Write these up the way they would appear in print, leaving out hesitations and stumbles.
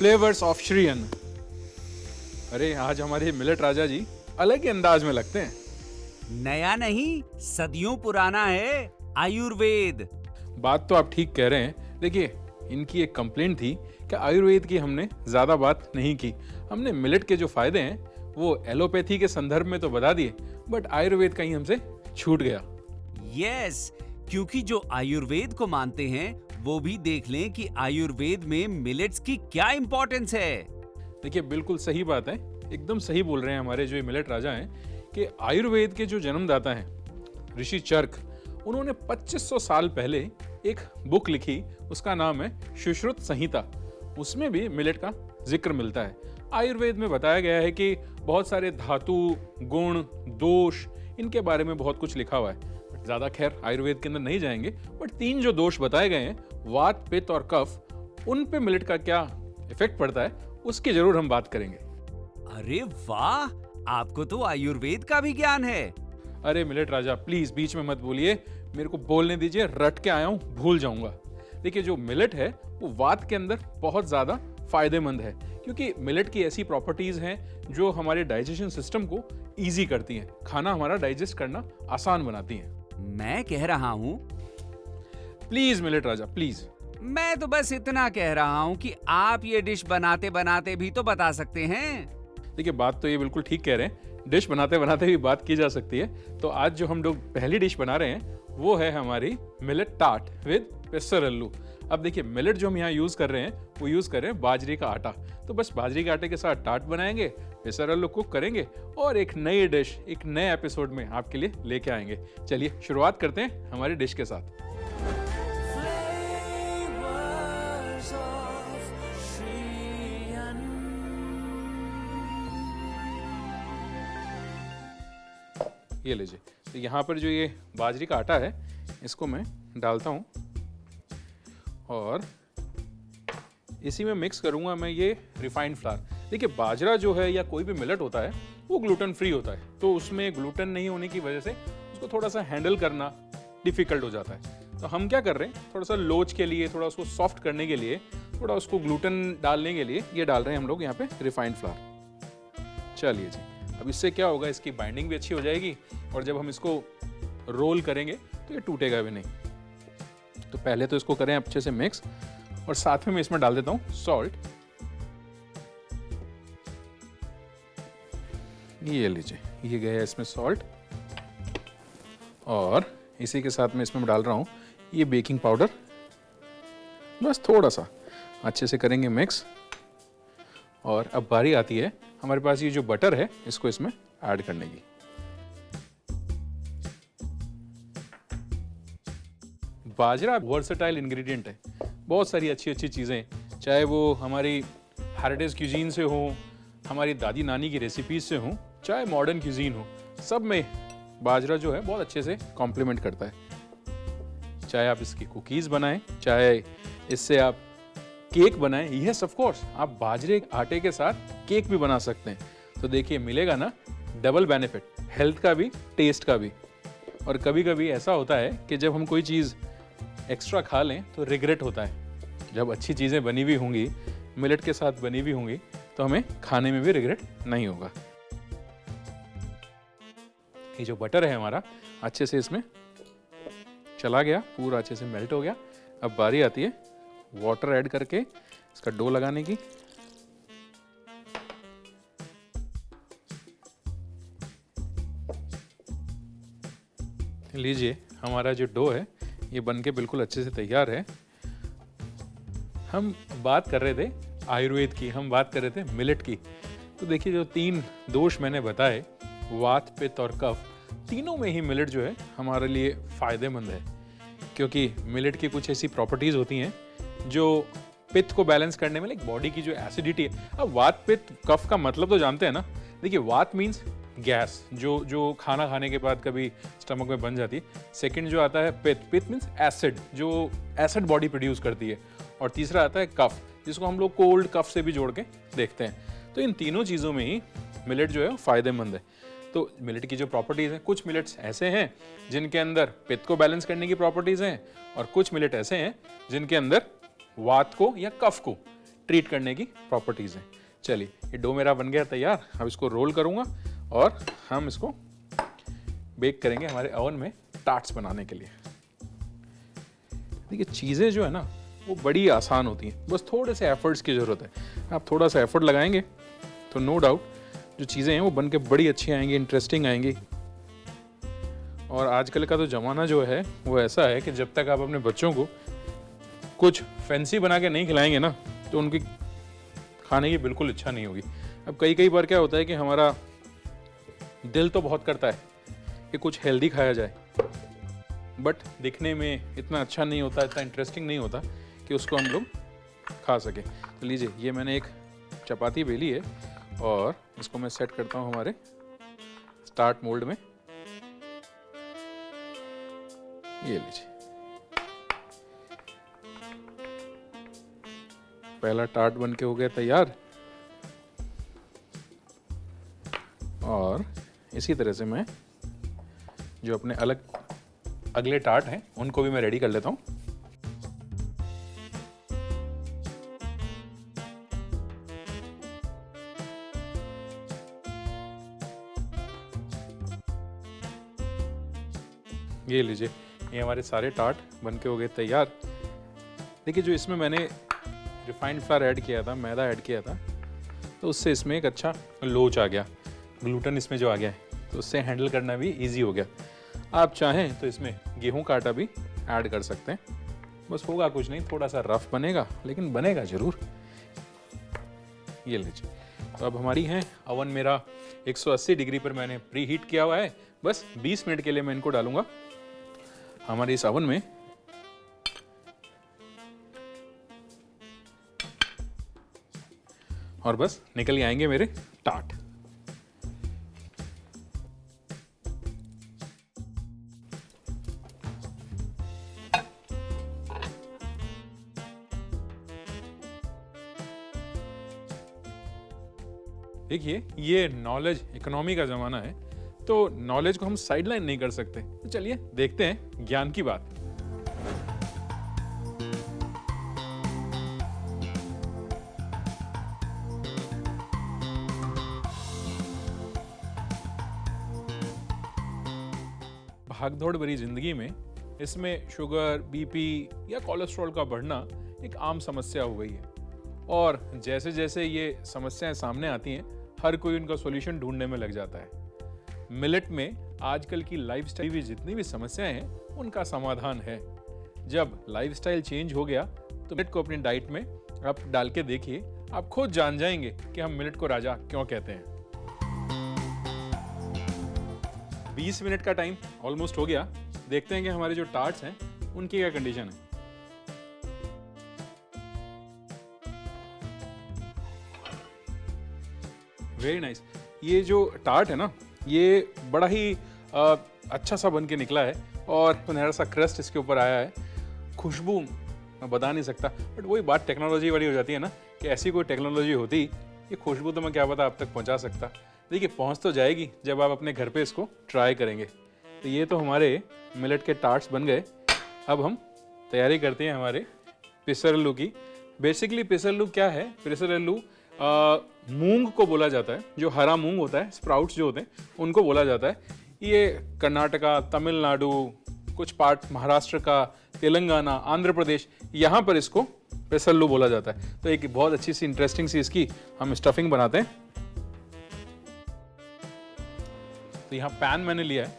Flavours of Shri अन्न। अरे आज हमारे मिलेट राजा जी अलग ही अंदाज में लगते हैं। नया नहीं, सदियों पुराना है आयुर्वेद। बात तो आप ठीक कह रहे हैं। देखिए, इनकी एक कंप्लेंट थी कि आयुर्वेद की हमने ज्यादा बात नहीं की। हमने मिलेट के जो फायदे हैं वो एलोपैथी के संदर्भ में तो बता दिए, बट आयुर्वेद कहीं हमसे छूट गया। यस, क्योंकि जो आयुर्वेद को मानते हैं वो भी देख लें कि आयुर्वेद में मिलेट्स की क्या इंपॉर्टेंस है। देखिए, बिल्कुल सही बात है, एकदम सही बोल रहे हैं हमारे जो ये मिलेट राजा हैं कि आयुर्वेद के जो जन्मदाता हैं ऋषि चरक, उन्होंने 2500 साल पहले एक बुक लिखी, उसका नाम है सुश्रुत संहिता। उसमें भी मिलेट का जिक्र मिलता है। आयुर्वेद में बताया गया है कि बहुत सारे धातु, गुण, दोष, इनके बारे में बहुत कुछ लिखा हुआ है। ज्यादा खैर आयुर्वेद के अंदर नहीं जाएंगे, बट 3 जो दोष बताए गए हैं, वात, पित्त और कफ, उन पे मिलेट का क्या इफेक्ट पड़ता है उसकी जरूर हम बात करेंगे। अरे वाह, आपको तो आयुर्वेद का भी ज्ञान है। अरे मिलेट राजा, प्लीज बीच में मत बोलिए, मेरे को बोलने दीजिए, रट के आया हूं, भूल जाऊंगा। देखिए, जो मिलेट है वो वात के अंदर बहुत ज्यादा फायदेमंद है, क्योंकि मिलेट की ऐसी प्रॉपर्टीज हैं जो हमारे डाइजेशन सिस्टम को इजी करती हैं, खाना हमारा डाइजेस्ट करना आसान बनाती हैं। मैं कह रहा हूँ, प्लीज मिलेट राजा, प्लीज। मैं तो बस इतना कह रहा हूँ कि आप ये डिश बनाते बनाते भी तो बता सकते हैं। देखिए, बात तो ये बिल्कुल ठीक कह रहे हैं, डिश बनाते बनाते भी बात की जा सकती है। तो आज जो हम लोग पहली डिश बना रहे हैं वो है हमारी मिलेट टार्ट विद पेसरल्लू। अब देखिए, मिलेट जो हम यहाँ यूज कर रहे हैं वो यूज कर रहे हैं बाजरे का आटा। तो बस बाजरे के आटे के साथ टार्ट बनाएंगे, पेसरल्लू कुक करेंगे और एक नई डिश एक नए एपिसोड में आपके लिए लेके आएंगे। चलिए शुरुआत करते हैं हमारी डिश के साथ। ये लीजिए, तो यहाँ पर जो ये बाजरे का आटा है इसको मैं डालता हूँ और इसी में मिक्स करूँगा मैं ये रिफाइंड फ्लावर। देखिए, बाजरा जो है या कोई भी मिलेट होता है वो ग्लूटेन फ्री होता है, तो उसमें ग्लूटेन नहीं होने की वजह से उसको थोड़ा सा हैंडल करना डिफिकल्ट हो जाता है। तो हम क्या कर रहे हैं, थोड़ा सा लोच के लिए, थोड़ा उसको सॉफ्ट करने के लिए, थोड़ा उसको ग्लूटेन डालने के लिए ये डाल रहे हैं हम लोग यहाँ पे रिफाइंड फ्लावर। चलिए जी, अब इससे क्या होगा, इसकी बाइंडिंग भी अच्छी हो जाएगी और जब हम इसको रोल करेंगे तो ये टूटेगा भी नहीं। तो पहले तो इसको करें अच्छे से मिक्स और साथ में मैं इसमें डाल देता हूं सॉल्ट। ये लीजिए, ये गया इसमें सॉल्ट और इसी के साथ में इसमें डाल रहा हूं ये बेकिंग पाउडर। बस थोड़ा सा अच्छे से करेंगे मिक्स। और अब बारी आती है हमारे पास ये जो बटर है इसको इसमें ऐड करने की। बाजरा वर्सेटाइल इंग्रेडिएंट है, बहुत सारी अच्छी अच्छी चीज़ें, चाहे वो हमारी हेरिटेज क्यूजीन से हो, हमारी दादी नानी की रेसिपीज से हो, चाहे मॉडर्न क्यूजीन हो, सब में बाजरा जो है बहुत अच्छे से कॉम्प्लीमेंट करता है। चाहे आप इसकी कुकीज़ बनाएं, चाहे इससे आप केक बनाएं, यस ऑफ कोर्स आप बाजरे के आटे के साथ केक भी बना सकते हैं। तो देखिए, मिलेगा ना डबल बेनिफिट, हेल्थ का भी, टेस्ट का भी। और कभी कभी ऐसा होता है कि जब हम कोई चीज़ एक्स्ट्रा खा लें तो रिग्रेट होता है। जब अच्छी चीज़ें बनी हुई होंगी, मिलेट के साथ बनी हुई होंगी, तो हमें खाने में भी रिग्रेट नहीं होगा। ये जो बटर है हमारा अच्छे से इसमें चला गया, पूरा अच्छे से मेल्ट हो गया। अब बारी आती है वाटर ऐड करके इसका डो लगाने की। लीजिए, हमारा जो डो है ये बनके बिल्कुल अच्छे से तैयार है। हम बात कर रहे थे आयुर्वेद की, हम बात कर रहे थे मिलेट की। तो देखिए, जो 3 दोष मैंने बताए, वात, पित्त और कफ, तीनों में ही मिलेट जो है हमारे लिए फायदेमंद है, क्योंकि मिलेट की कुछ ऐसी प्रॉपर्टीज होती हैं जो पित्त को बैलेंस करने में, लाइक बॉडी की जो एसिडिटी है। अब वात, पित्त, कफ का मतलब तो जानते हैं ना। देखिए, वात मीन्स गैस, जो खाना खाने के बाद कभी स्टमक में बन जाती है। सेकंड जो आता है पित्त, पित्त मीन्स एसिड, जो एसिड बॉडी प्रोड्यूस करती है। और तीसरा आता है कफ, जिसको हम लोग कोल्ड कफ से भी जोड़ के देखते हैं। तो इन तीनों चीज़ों में ही मिलेट जो है फायदेमंद है। तो मिलेट की जो प्रॉपर्टीज़ हैं, कुछ मिलेट्स ऐसे हैं जिनके अंदर पित्त को बैलेंस करने की प्रॉपर्टीज़ हैं, और कुछ मिलेट ऐसे हैं जिनके अंदर वात को या कफ को ट्रीट करने की प्रॉपर्टीज़ हैं। चलिए, ये डो मेरा बन गया तैयार। अब इसको रोल करूँगा और हम इसको बेक करेंगे हमारे ओवन में टार्ट्स बनाने के लिए। देखिए, चीज़ें जो है ना वो बड़ी आसान होती हैं, बस थोड़े से एफर्ट्स की ज़रूरत है। आप थोड़ा सा एफर्ट लगाएंगे तो नो डाउट जो चीज़ें हैं वो बन के बड़ी अच्छी आएंगी, इंटरेस्टिंग आएंगी। और आजकल का तो ज़माना जो है वो ऐसा है कि जब तक आप अपने बच्चों को कुछ फैंसी बना के नहीं खिलाएंगे ना तो उनकी खाने की बिल्कुल इच्छा नहीं होगी। अब कई बार क्या होता है कि हमारा दिल तो बहुत करता है कि कुछ हेल्दी खाया जाए, बट दिखने में इतना अच्छा नहीं होता, इतना इंटरेस्टिंग नहीं होता कि उसको हम लोग खा सकें। तो लीजिए, ये मैंने एक चपाती बेली है और इसको मैं सेट करता हूँ हमारे स्टार्ट मोल्ड में। ये लीजिए, पहला टार्ट बन के हो गया तैयार। और इसी तरह से मैं जो अपने अगले टार्ट हैं उनको भी मैं रेडी कर लेता हूं। ये लीजिए, ये हमारे सारे टार्ट बन के हो गए तैयार। देखिए, जो इसमें मैंने रिफाइंड फ्लावर ऐड किया था, मैदा ऐड किया था, तो उससे इसमें एक अच्छा लोच आ गया, ग्लूटेन इसमें जो आ गया है तो उससे हैंडल करना भी इजी हो गया। आप चाहें तो इसमें गेहूं का आटा भी ऐड कर सकते हैं, बस होगा कुछ नहीं, थोड़ा सा रफ बनेगा लेकिन बनेगा ज़रूर। ये लीजिए, तो अब हमारी हैं अवन मेरा 180 डिग्री पर मैंने प्री हीट किया हुआ है। बस 20 मिनट के लिए मैं इनको डालूंगा हमारे इस अवन में। और बस निकल के आएंगे मेरे टार्ट। देखिए, ये नॉलेज इकोनॉमी का ज़माना है, तो नॉलेज को हम साइडलाइन नहीं कर सकते। तो चलिए देखते हैं ज्ञान की बात। भागदौड़ भरी जिंदगी में इसमें शुगर, बीपी या कोलेस्ट्रॉल का बढ़ना एक आम समस्या हो गई है। और जैसे जैसे ये समस्याएं सामने आती हैं, हर कोई उनका सॉल्यूशन ढूंढने में लग जाता है। मिलेट में आजकल की लाइफस्टाइल की जितनी भी समस्याएं हैं उनका समाधान है। जब लाइफस्टाइल चेंज हो गया तो मिलेट को अपनी डाइट में आप डाल के देखिए, आप खुद जान जाएंगे कि हम मिलेट को राजा क्यों कहते हैं। 20 मिनट का टाइम ऑलमोस्ट हो गया। देखते हैं कि हमारे जो टार्ट्स हैं उनकी क्या कंडीशन है। Very nice. ये जो टार्ट है ना, ये बड़ा ही अच्छा सा बन के निकला है और सुनहरा सा क्रस्ट इसके ऊपर आया है। खुशबू मैं बता नहीं सकता, बट वही बात टेक्नोलॉजी वाली हो जाती है ना कि ऐसी कोई टेक्नोलॉजी होती, ये खुशबू तो मैं क्या पता आप तक पहुंचा सकता। देखिए, पहुंच तो जाएगी जब आप अपने घर पे इसको ट्राई करेंगे। तो ये तो हमारे मिलेट के टार्ट्स बन गए। अब हम तैयारी करते हैं हमारे पेसरल्लू की। बेसिकली पेसरल्लू क्या है? पेसरल्लू मूंग को बोला जाता है, जो हरा मूंग होता है, स्प्राउट्स जो होते हैं उनको बोला जाता है। ये कर्नाटका, तमिलनाडु, कुछ पार्ट महाराष्ट्र का, तेलंगाना, आंध्र प्रदेश, यहाँ पर इसको पेसरल्लू बोला जाता है। तो एक बहुत अच्छी सी इंटरेस्टिंग सी इसकी हम स्टफिंग बनाते हैं। तो यहाँ पैन मैंने लिया है।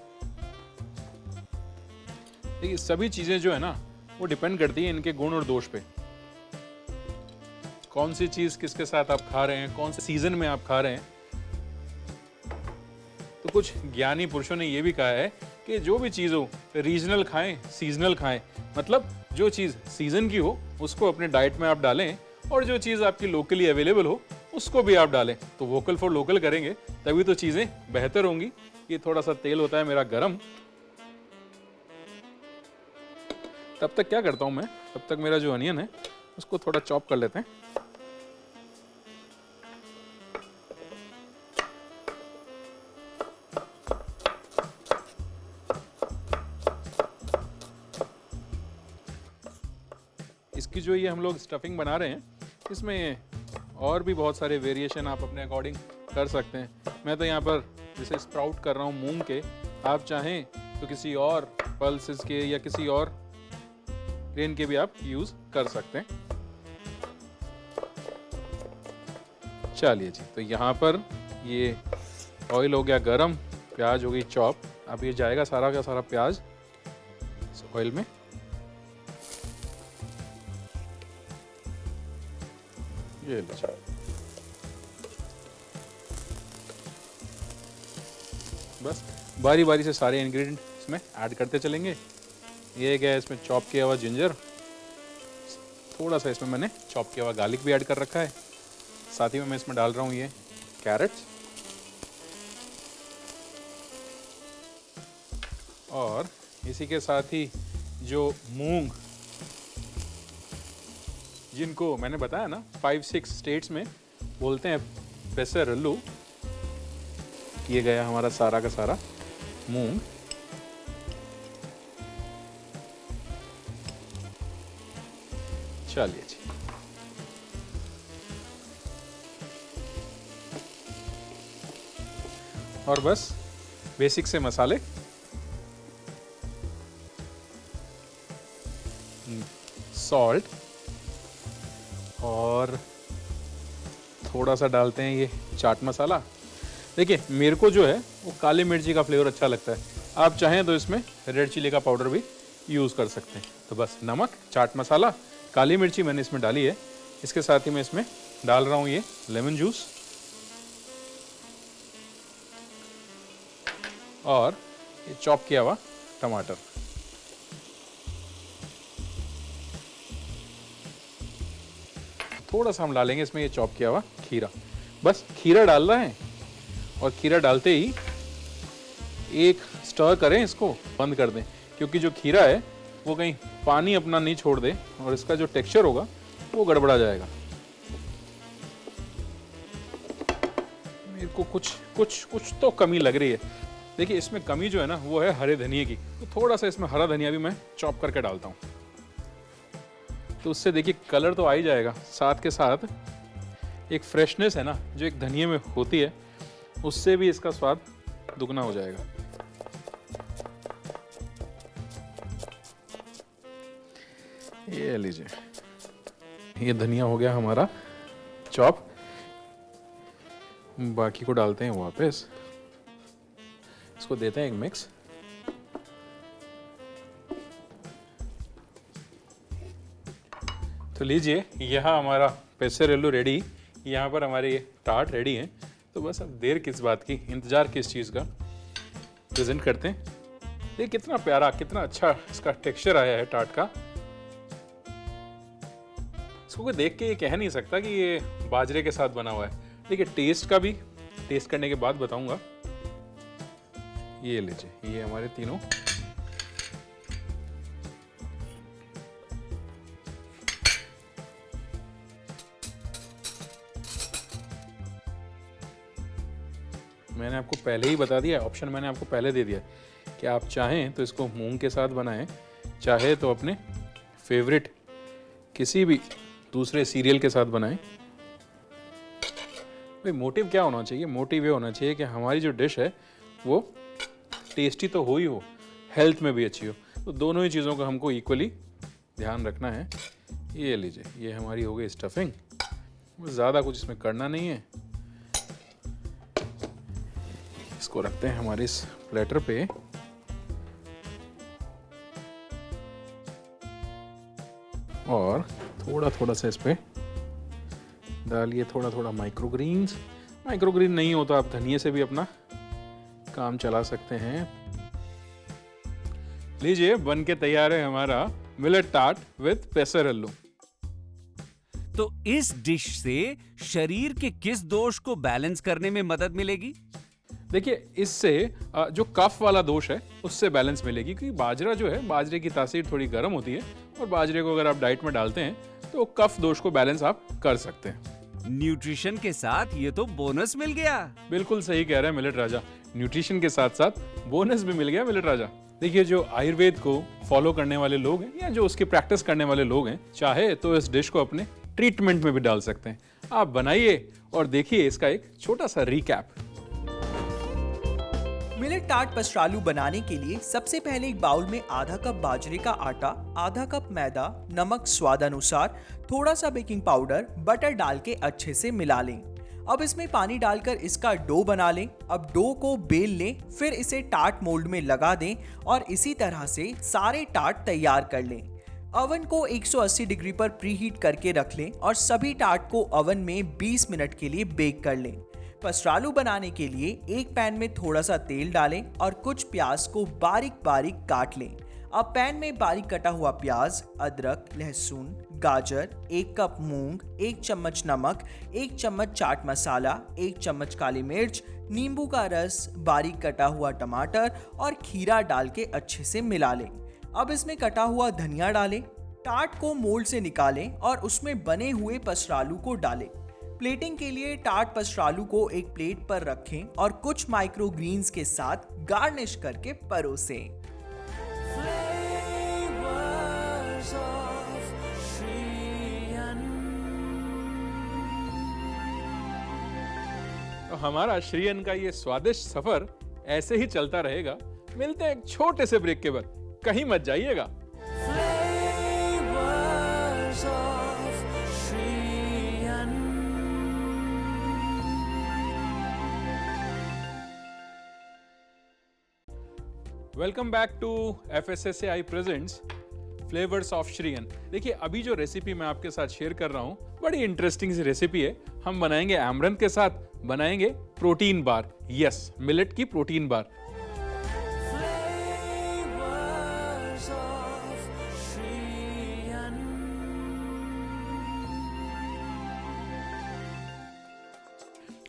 देखिए, सभी चीजें जो है ना वो डिपेंड करती है इनके गुण और दोष पे। कौन सी चीज किसके साथ आप खा रहे हैं, कौन से सीजन में आप खा रहे हैं। तो कुछ ज्ञानी पुरुषों ने यह भी कहा है कि जो भी चीज हो रीजनल खाएं, सीजनल खाएं। मतलब जो चीज सीजन की हो उसको अपने डाइट में आप डालें, और जो चीज आपकी लोकली अवेलेबल हो उसको भी आप डालें। तो वोकल फॉर लोकल करेंगे तभी तो चीजें बेहतर होंगी। ये थोड़ा सा तेल होता है मेरा गरम। तब तक क्या करता हूं मैं, तब तक मेरा जो अनियन है उसको थोड़ा चॉप कर लेते हैं। इसकी जो ये हम लोग स्टफिंग बना रहे हैं, इसमें और भी बहुत सारे वेरिएशन आप अपने अकॉर्डिंग कर सकते हैं। मैं तो यहाँ पर जैसे स्प्राउट कर रहा हूँ मूंग के, आप चाहें तो किसी और पल्सेस के या किसी और ग्रेन के भी आप यूज़ कर सकते हैं। चलिए जी, तो यहाँ पर ये ऑयल हो गया गरम, प्याज हो गई चॉप। अब ये जाएगा सारा का सारा प्याज इस ऑयल में। ये लो, बस बारी बारी से सारे इंग्रेडिएंट इसमें ऐड करते चलेंगे। ये गया इसमें चॉप किया हुआ जिंजर, थोड़ा सा इसमें मैंने चॉप किया हुआ गार्लिक भी ऐड कर रखा है। साथ ही में मैं इसमें डाल रहा हूँ ये कैरेट्स, और इसी के साथ ही जो मूंग, जिनको मैंने बताया ना 5-6 स्टेट्स में बोलते हैं पेसरल्लू, ये गया हमारा सारा का सारा मूंग। चलिए जी, और बस बेसिक से मसाले, सॉल्ट, और थोड़ा सा डालते हैं ये चाट मसाला। देखिए मेरे को जो है वो काली मिर्ची का फ्लेवर अच्छा लगता है, आप चाहें तो इसमें रेड चिली का पाउडर भी यूज़ कर सकते हैं। तो बस नमक, चाट मसाला, काली मिर्ची मैंने इसमें डाली है। इसके साथ ही मैं इसमें डाल रहा हूँ ये लेमन जूस, और ये चॉप किया हुआ टमाटर। थोड़ा सा हम डालेंगे इसमें ये चॉप किया हुआ खीरा। बस खीरा डाल रहे हैं, और खीरा डालते ही एक स्टर करें, इसको बंद कर दें, क्योंकि जो खीरा है वो कहीं पानी अपना नहीं छोड़ दे और इसका जो टेक्सचर होगा वो गड़बड़ा जाएगा। मेरे को कुछ तो कमी लग रही है। देखिए इसमें कमी जो है ना वो है हरे धनिए की, तो थोड़ा सा इसमें हरा धनिया भी मैं चॉप करके डालता हूँ, तो उससे देखिए कलर तो आ ही जाएगा, साथ के साथ एक फ्रेशनेस है ना जो एक धनिए में होती है, उससे भी इसका स्वाद दुगना हो जाएगा। ये लीजिए, ये धनिया हो गया हमारा चॉप। बाकी को डालते हैं वापस, इसको देते हैं एक मिक्स। तो लीजिए, यहाँ हमारा पेसरल्लू रेडी, यहाँ पर हमारे ये टार्ट रेडी हैं। तो बस अब देर किस बात की, इंतज़ार किस चीज़ का, प्रेजेंट करते हैं। ये कितना प्यारा, कितना अच्छा इसका टेक्सचर आया है टार्ट का। इसको कोई देख के ये कह नहीं सकता कि ये बाजरे के साथ बना हुआ है। देखिए टेस्ट का भी, टेस्ट करने के बाद बताऊंगा। ये लीजिए, ये हमारे तीनों मैंने आपको पहले ही बता दिया, ऑप्शन मैंने आपको पहले दे दिया कि आप चाहें तो इसको मूंग के साथ बनाएं, चाहे तो अपने फेवरेट किसी भी दूसरे सीरियल के साथ बनाएं। भाई मोटिव क्या होना चाहिए? मोटिव ये होना चाहिए कि हमारी जो डिश है वो टेस्टी तो हो ही हो, हेल्थ में भी अच्छी हो। तो दोनों ही चीज़ों का हमको इक्वली ध्यान रखना है। ये लीजिए, ये हमारी हो गई स्टफिंग। ज़्यादा कुछ इसमें करना नहीं है। इसको रखते हैं हमारे इस प्लेटर पे। और थोड़ा थोड़ा सा इस पे डालिए थोड़ा थोड़ा माइक्रोग्रीन्स। माइक्रोग्रीन नहीं हो तो आप धनिए से भी अपना काम चला सकते हैं। लीजिए, बन के तैयार है हमारा मिलेट टार्ट विद पेसरल्लू। तो इस डिश से शरीर के किस दोष को बैलेंस करने में मदद मिलेगी? देखिए, इससे जो कफ वाला दोष है उससे बैलेंस मिलेगी, क्योंकि बाजरा जो है, बाजरे की तासीर थोड़ी गर्म होती है, और बाजरे को अगर आप डाइट में डालते हैं तो कफ दोष को बैलेंस आप कर सकते हैं। न्यूट्रिशन के साथ ये तो बोनस मिल गया। बिल्कुल सही कह रहे हैं मिलेट राजा, न्यूट्रिशन के साथ साथ बोनस भी मिल गया मिलेट राजा। देखिए, जो आयुर्वेद को फॉलो करने वाले लोग हैं या जो उसकी प्रैक्टिस करने वाले लोग हैं, चाहे तो इस डिश को अपने ट्रीटमेंट में भी डाल सकते हैं। आप बनाइए और देखिए इसका एक छोटा सा रिकैप। मिलेट टार्ट पसरालू बनाने के लिए सबसे पहले एक बाउल में आधा कप बाजरे का आटा, आधा कप मैदा, नमक स्वाद अनुसार, थोड़ा सा बेकिंग पाउडर, बटर डाल के अच्छे से मिला लें। अब इसमें पानी डालकर इसका डो बना लें। अब डो को बेल लें, फिर इसे टार्ट मोल्ड में लगा दें और इसी तरह से सारे टार्ट तैयार कर लें। ओवन को 180 डिग्री पर प्रीहीट करके रख लें और सभी टार्ट को ओवन में 20 मिनट के लिए बेक कर लें। पसरालू बनाने के लिए एक पैन में थोड़ा सा तेल डालें और कुछ प्याज को बारीक बारीक काट लें। अब पैन में बारीक कटा हुआ प्याज, अदरक, लहसुन, गाजर, 1 कप मूंग, 1 चम्मच नमक, 1 चम्मच चाट मसाला, 1 चम्मच काली मिर्च, नींबू का रस, बारीक कटा हुआ टमाटर और खीरा डाल के अच्छे से मिला लें। अब इसमें कटा हुआ धनिया डालें। टार्ट को मोल्ड से निकालें और उसमें बने हुए पसरालू को डालें। प्लेटिंग के लिए टार्ट पसरालू को एक प्लेट पर रखें और कुछ माइक्रो ग्रीन्स के साथ गार्निश करके परोसें। तो हमारा श्रीयन का ये स्वादिष्ट सफर ऐसे ही चलता रहेगा। मिलते हैं एक छोटे से ब्रेक के बाद, कहीं मत जाइएगा। Welcome back to FSSAI presents flavours of श्रीयन। देखिए अभी जो रेसिपी मैं आपके साथ शेयर कर रहा हूँ बड़ी इंटरेस्टिंग सी रेसिपी है। हम बनाएंगे एमरंथ के साथ बनाएंगे प्रोटीन बार। यस, मिलेट की प्रोटीन बार।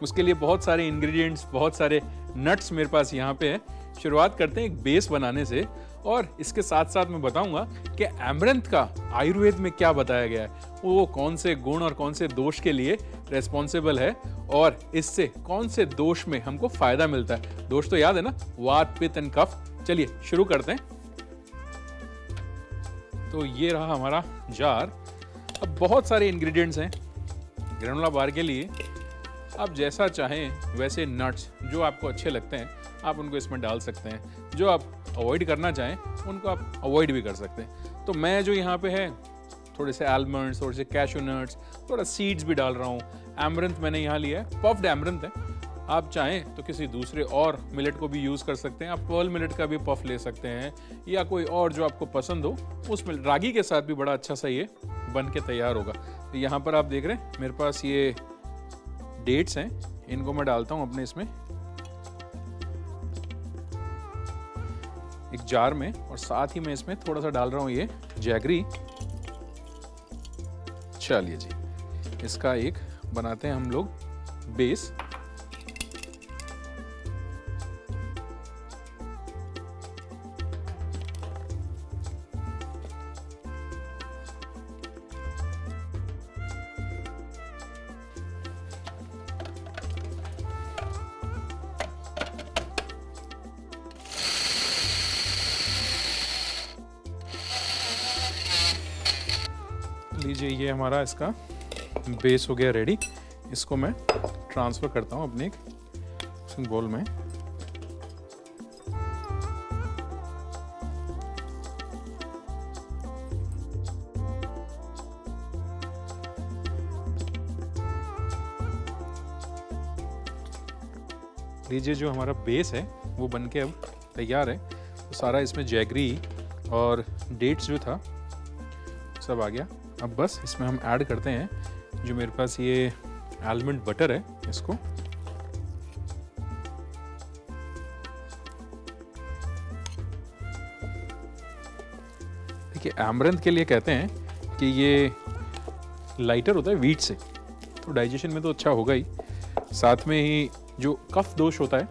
उसके लिए बहुत सारे इंग्रेडिएंट्स, बहुत सारे नट्स मेरे पास यहाँ पे है। शुरुआत करते हैं एक बेस बनाने से और इसके साथ साथ मैं बताऊंगा कि एमरंथ का आयुर्वेद में क्या बताया गया है, वो कौन से गुण और कौन से दोष के लिए रेस्पॉन्सिबल है और इससे कौन से दोष में हमको फायदा मिलता है। दोष तो याद है ना, वात, पित्त एंड कफ। चलिए शुरू करते हैं। तो ये रहा हमारा जार। अब बहुत सारे इंग्रेडिएंट्स हैं ग्रेनोला बार के लिए। आप जैसा चाहें वैसे नट्स जो आपको अच्छे लगते हैं आप उनको इसमें डाल सकते हैं। जो आप अवॉइड करना चाहें उनको आप अवॉइड भी कर सकते हैं। तो मैं जो यहाँ पे है थोड़े से आलमंड्स, थोड़े से कैशू नट्स, थोड़ा सीड्स भी डाल रहा हूँ। एमरंथ मैंने यहाँ लिया है, पफ्ड एमरंथ है। आप चाहें तो किसी दूसरे और मिलेट को भी यूज़ कर सकते हैं। आप पर्ल मिलेट का भी पफ ले सकते हैं या कोई और जो आपको पसंद हो उसमें। रागी के साथ भी बड़ा अच्छा सा ये बन के तैयार होगा। तो यहाँ पर आप देख रहे हैं मेरे पास ये डेट्स हैं, इनको मैं डालता हूँ अपने इसमें एक जार में और साथ ही मैं इसमें थोड़ा सा डाल रहा हूँ ये जैगरी। चलिए जी, इसका एक बनाते हैं हम लोग बेस। लीजिए ये हमारा इसका बेस हो गया रेडी। इसको मैं ट्रांसफ़र करता हूँ अपने एक बोल में। लीजिए जो हमारा बेस है वो बनके अब तैयार है। तो सारा इसमें जैगरी और डेट्स जो था सब आ गया। अब बस इसमें हम ऐड करते हैं जो मेरे पास ये आलमंड बटर है, इसको देखिए एमरंथ के लिए कहते हैं कि ये लाइटर होता है वीट से, तो डाइजेशन में तो अच्छा होगा ही, साथ में ही जो कफ दोष होता है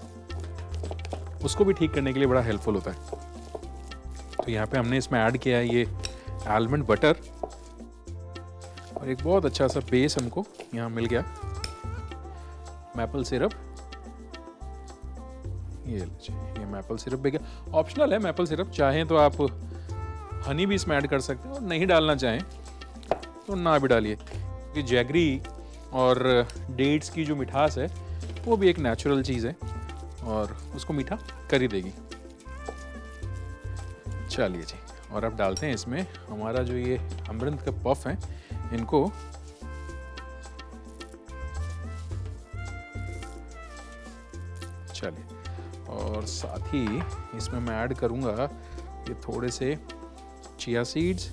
उसको भी ठीक करने के लिए बड़ा हेल्पफुल होता है। तो यहाँ पे हमने इसमें ऐड किया है ये आलमंड बटर और एक बहुत अच्छा सा बेस हमको यहाँ मिल गया। मैपल सिरप, ये मैपल सिरप भी गया। ऑप्शनल है मैपल सिरप, चाहें तो आप हनी भी इसमें ऐड कर सकते हैं और नहीं डालना चाहें तो ना भी डालिए। कि जैगरी और डेट्स की जो मिठास है वो भी एक नेचुरल चीज़ है और उसको मीठा कर ही देगी। चलिए जी, और अब डालते हैं इसमें हमारा जो ये अमरंथ का पफ है, इनको चलिए, और साथ ही इसमें मैं ऐड करूंगा ये थोड़े से चिया सीड्स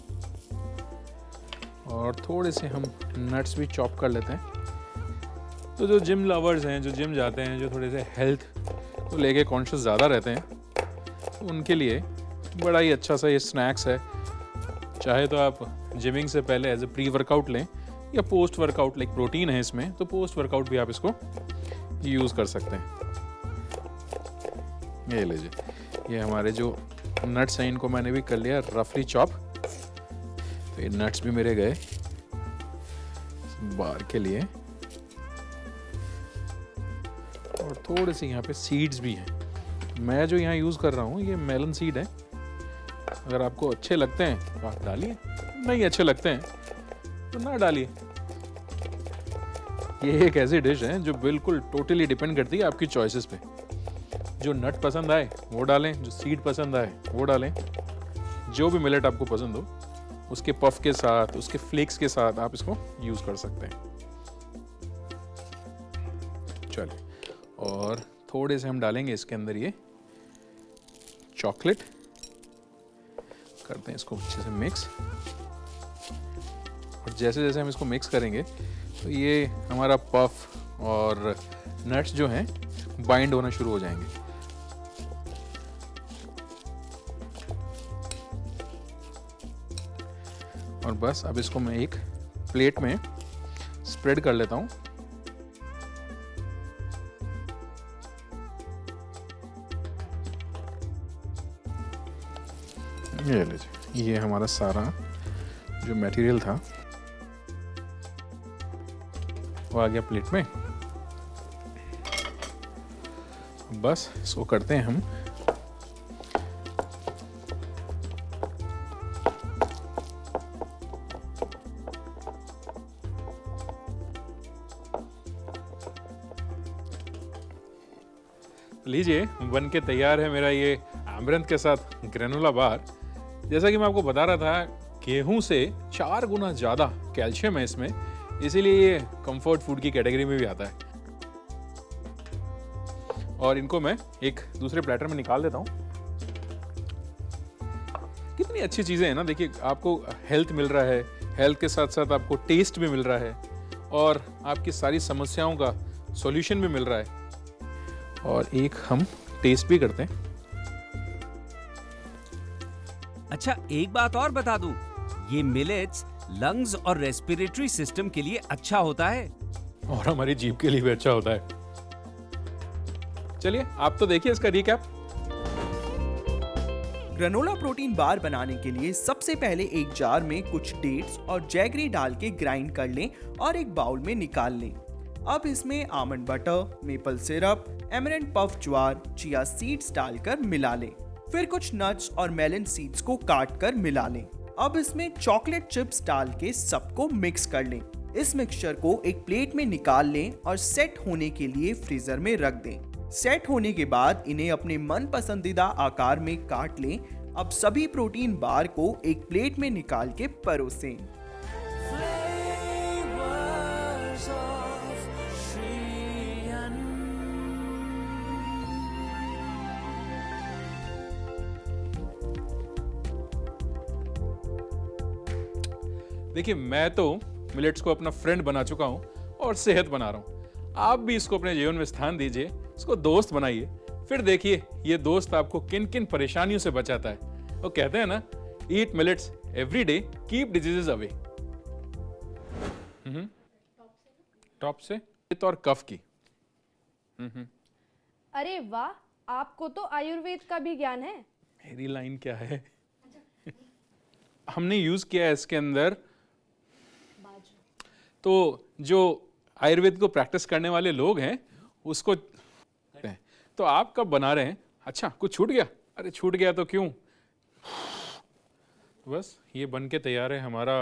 और थोड़े से हम नट्स भी चॉप कर लेते हैं। तो जो जिम लवर्स हैं, जो जिम जाते हैं, जो थोड़े से हेल्थ को लेके कॉन्शियस ज़्यादा रहते हैं, तो उनके लिए बड़ा ही अच्छा सा ये स्नैक्स है। चाहे तो आप जिमिंग से पहले एज ए प्री वर्कआउट लें या पोस्ट वर्कआउट, लाइक प्रोटीन है इसमें, तो पोस्ट वर्कआउट भी आप इसको यूज़ कर सकते हैं। ये लीजिए, ये हमारे जो नट्स हैं इनको मैंने भी कर लिया रफली चॉप। तो ये नट्स भी मेरे गए बार के लिए, और थोड़े से यहाँ पे सीड्स भी हैं। मैं जो यहाँ यूज़ कर रहा हूँ ये मेलन सीड है। अगर आपको अच्छे लगते हैं तो आप डालिए, नहीं अच्छे लगते हैं तो ना डालिए। ये एक ऐसी डिश है जो बिल्कुल टोटली डिपेंड करती है आपकी चॉइसेस पे। जो नट पसंद आए वो डालें, जो सीड पसंद आए वो डालें। जो भी मिलेट आपको पसंद हो उसके पफ के साथ, उसके फ्लेक्स के साथ आप इसको यूज़ कर सकते हैं। चलिए, और थोड़े से हम डालेंगे इसके अंदर ये चॉकलेट, करते हैं इसको अच्छे से मिक्स। और जैसे जैसे हम इसको मिक्स करेंगे तो ये हमारा पफ और नट्स जो हैं बाइंड होना शुरू हो जाएंगे। और बस अब इसको मैं एक प्लेट में स्प्रेड कर लेता हूँ। ये लीजिए, ये हमारा सारा जो मटेरियल था वो आ गया प्लेट में। बस इसको करते हैं हम लीजिए, बन के तैयार है मेरा ये अमरंथ के साथ ग्रेनोला बार। जैसा कि मैं आपको बता रहा था, गेहूं से 4 गुना ज़्यादा कैल्शियम है इसमें, इसीलिए ये कंफर्ट फूड की कैटेगरी में भी आता है। और इनको मैं एक दूसरे प्लेटर में निकाल देता हूँ। कितनी अच्छी चीज़ें हैं ना, देखिए आपको हेल्थ मिल रहा है, हेल्थ के साथ साथ आपको टेस्ट भी मिल रहा है और आपकी सारी समस्याओं का सॉल्यूशन भी मिल रहा है। और एक हम टेस्ट भी करते हैं। अच्छा, एक बात और बता दूं, ये मिलेट्स लंग्स और रेस्पिरेटरी सिस्टम के लिए अच्छा होता है और हमारी जीभ के लिए भी अच्छा होता है। चलिए, आप तो देखिए इसका रिकैप। ग्रेनोला प्रोटीन बार बनाने के लिए सबसे पहले एक जार में कुछ डेट्स और जैगरी डाल के ग्राइंड कर लें और एक बाउल में निकाल लें। अब इसमें almond butter, maple syrup, emerald puff ज्वार, चिया सीड्स डालकर मिला लें। फिर कुछ नट्स और मेलन सीड्स को काट कर मिला लें। अब इसमें चॉकलेट चिप्स डाल के सबको मिक्स कर लें। इस मिक्सचर को एक प्लेट में निकाल लें और सेट होने के लिए फ्रीजर में रख दें। सेट होने के बाद इन्हें अपने मन पसंदीदा आकार में काट लें। अब सभी प्रोटीन बार को एक प्लेट में निकाल के परोसें। देखिए, मैं तो मिलेट्स को अपना फ्रेंड बना चुका हूं और सेहत बना रहा हूं। आप भी इसको अपने जीवन में स्थान दीजिए, इसको दोस्त बनाइए, फिर देखिए ये दोस्त आपको किन किन परेशानियों से बचाता है। वो कहते हैं ना, eat millets every day, keep diseases away. Top से पित्त और कफ की। अरे वाह, आपको तो आयुर्वेद का भी ज्ञान है। मेरी लाइन क्या है? हमने यूज किया है इसके अंदर, तो जो आयुर्वेद को प्रैक्टिस करने वाले लोग हैं उसको, तो आप कब बना रहे हैं? अच्छा, कुछ छूट गया? अरे छूट गया तो क्यों, बस ये बन के तैयार है हमारा